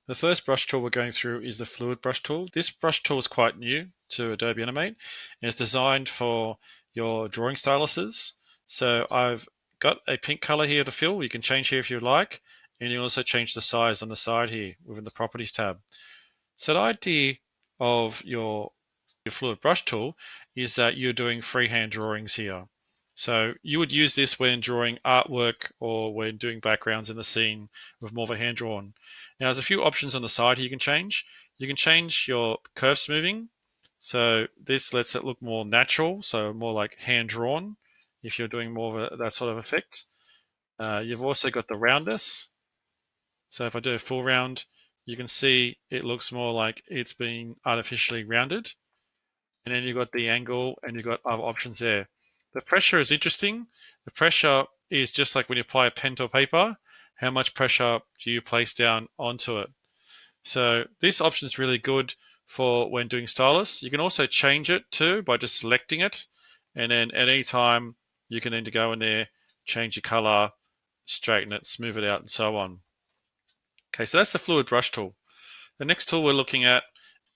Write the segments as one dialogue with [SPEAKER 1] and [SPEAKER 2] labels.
[SPEAKER 1] The first brush tool we're going through is the fluid brush tool. This brush tool is quite new to Adobe Animate and it's designed for your drawing styluses. So I've got a pink color here to fill. You can change here if you like, and you can also change the size on the side here within the properties tab. So the idea of your fluid brush tool is that you're doing freehand drawings here. So you would use this when drawing artwork or when doing backgrounds in the scene with more of a hand drawn. Now there's a few options on the side here you can change. You can change your curve smoothing. So this lets it look more natural, so more like hand drawn if you're doing more of that sort of effect. You've also got the roundness. So if I do a full round, you can see it looks more like it's been artificially rounded. And then you've got the angle and you've got other options there. The pressure is interesting. The pressure is just like when you apply a pen to a paper, how much pressure do you place down onto it? So this option is really good for when doing stylus. You can also change it too by just selecting it. And then at any time, you can then go in there, change your color, straighten it, smooth it out, and so on. Okay, so that's the fluid brush tool. The next tool we're looking at,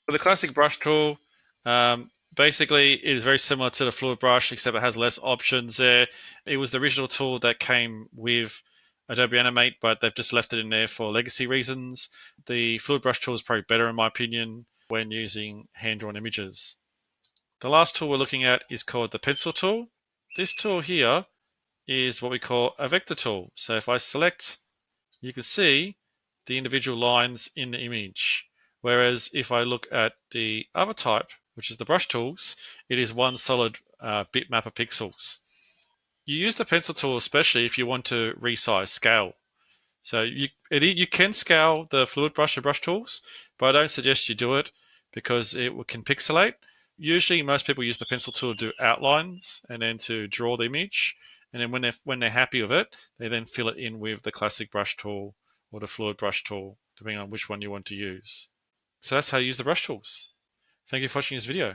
[SPEAKER 1] for the classic brush tool, basically it is very similar to the fluid brush, except it has less options there. It was the original tool that came with Adobe Animate, but they've just left it in there for legacy reasons. The fluid brush tool is probably better in my opinion when using hand-drawn images. The last tool we're looking at is called the pencil tool. This tool here is what we call a vector tool. So if I select, you can see the individual lines in the image. Whereas if I look at the other type, which is the brush tools, it is one solid bitmap of pixels. You use the pencil tool especially if you want to resize scale. So you can scale the fluid brush and brush tools, but I don't suggest you do it because it can pixelate. Usually most people use the pencil tool to do outlines and then to draw the image. And then when they're happy with it, they then fill it in with the classic brush tool or the fluid brush tool, depending on which one you want to use. So that's how you use the brush tools. Thank you for watching this video.